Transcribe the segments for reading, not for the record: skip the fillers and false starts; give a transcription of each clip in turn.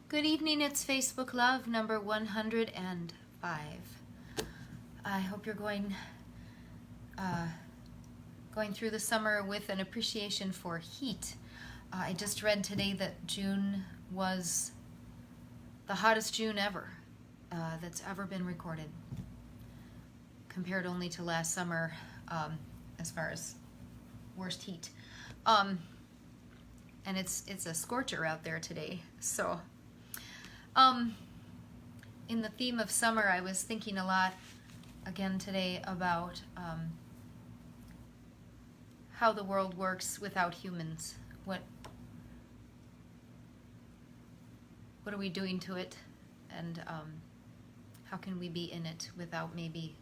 Good evening, it's Facebook Love number 105. I hope you're going through the summer with an appreciation for heat. I just read today that June was the hottest June ever that's ever been recorded, compared only to last summer as far as worst heat. And it's a scorcher out there today, so in the theme of summer, I was thinking a lot again today about how the world works without humans. What are we doing to it, and how can we be in it without maybe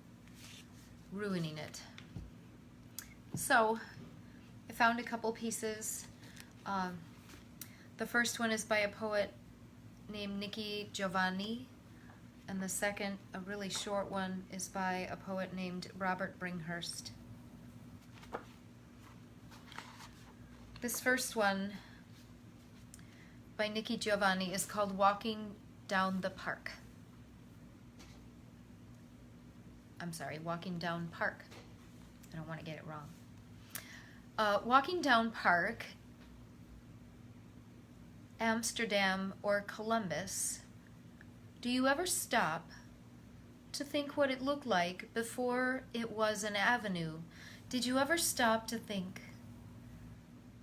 ruining it? So I found a couple pieces. The first one is by a poet named Nikki, Giovanni, and the second, a really short one, is by a poet named Robert Bringhurst. This first one by Nikki Giovanni is called Walking Down the Park. I'm sorry, Walking Down Park. I don't want to get it wrong. Walking down Park, Amsterdam or Columbus, do you ever stop to think what it looked like before it was an avenue? Did you ever stop to think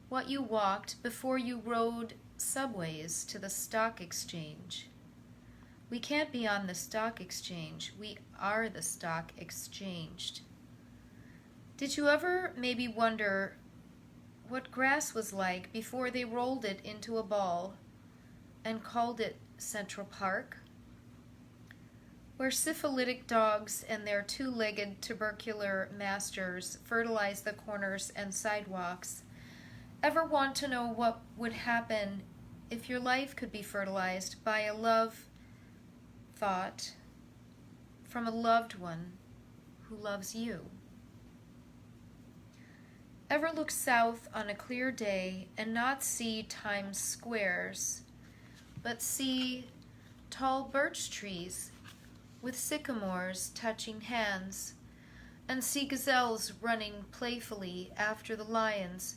what you walked before you rode subways to the stock exchange? We can't be on the stock exchange. We are the stock exchanged. Did you ever maybe wonder what grass was like before they rolled it into a ball and called it Central Park? Where syphilitic dogs and their two-legged tubercular masters fertilize the corners and sidewalks. Ever want to know what would happen if your life could be fertilized by a love thought from a loved one who loves you? Ever look south on a clear day and not see Times Squares, but see tall birch trees with sycamores touching hands, and see gazelles running playfully after the lions?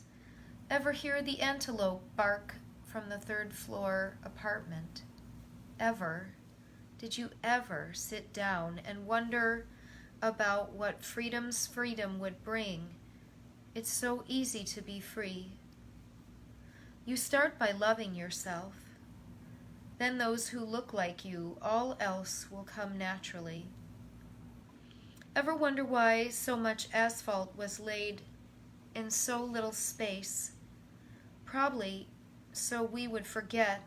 Ever hear the antelope bark from the third-floor apartment? Ever? Did you ever sit down and wonder about what freedom's freedom would bring? It's so easy to be free. You start by loving yourself. Then those who look like you, all else will come naturally. Ever wonder why so much asphalt was laid in so little space? Probably so we would forget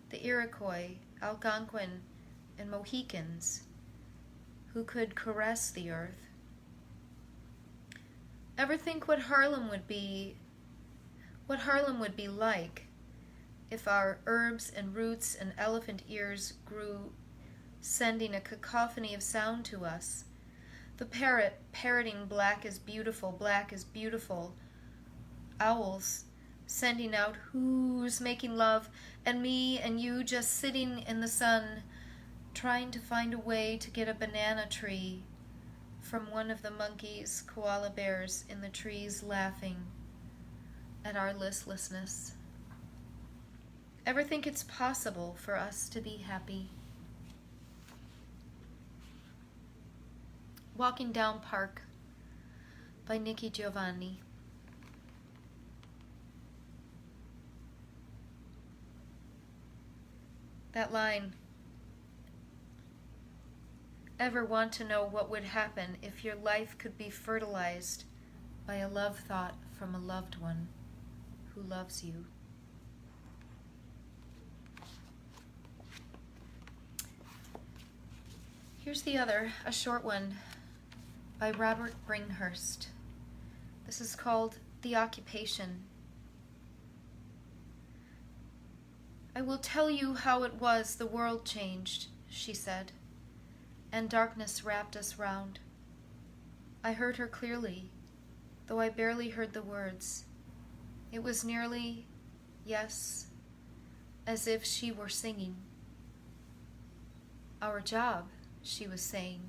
the Iroquois, Algonquin, and Mohicans who could caress the earth. Ever think what Harlem would be like if our herbs and roots and elephant ears grew, sending a cacophony of sound to us? The parrot parroting black is beautiful, owls sending out whoos, making love, and me and you just sitting in the sun trying to find a way to get a banana tree from one of the monkeys, koala bears in the trees, laughing at our listlessness. Ever think it's possible for us to be happy? Walking Down Park by Nikki Giovanni. That line, ever want to know what would happen if your life could be fertilized by a love thought from a loved one who loves you? Here's the other, a short one, by Robert Bringhurst. This is called The Occupation. I will tell you how it was the world changed, she said, and darkness wrapped us round. I heard her clearly, though I barely heard the words. It was nearly, yes, as if she were singing. Our job, she was saying,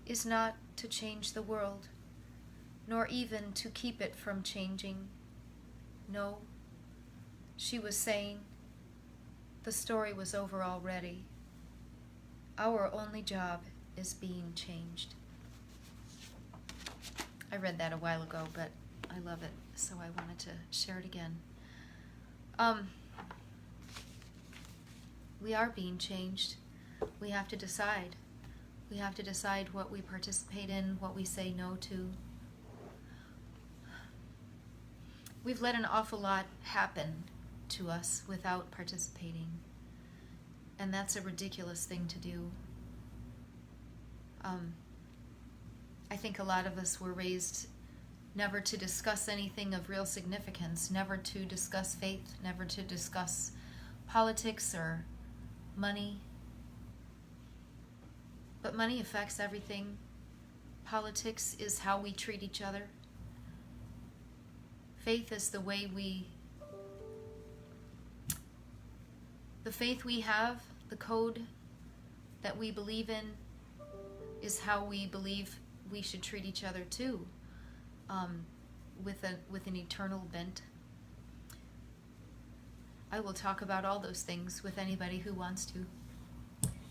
is not to change the world, nor even to keep it from changing. No, she was saying, the story was over already. Our only job is being changed. I read that a while ago, but I love it, so I wanted to share it again. We are being changed. We have to decide. We have to decide what we participate in, what we say no to. We've let an awful lot happen to us without participating. And that's a ridiculous thing to do. I think a lot of us were raised never to discuss anything of real significance, never to discuss faith, never to discuss politics or money. But money affects everything. Politics is how we treat each other. Faith is the way the faith we have, the code that we believe in, is how we believe we should treat each other too, with an eternal bent. I will talk about all those things with anybody who wants to.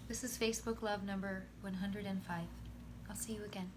This is Facebook Love number 105. I'll see you again.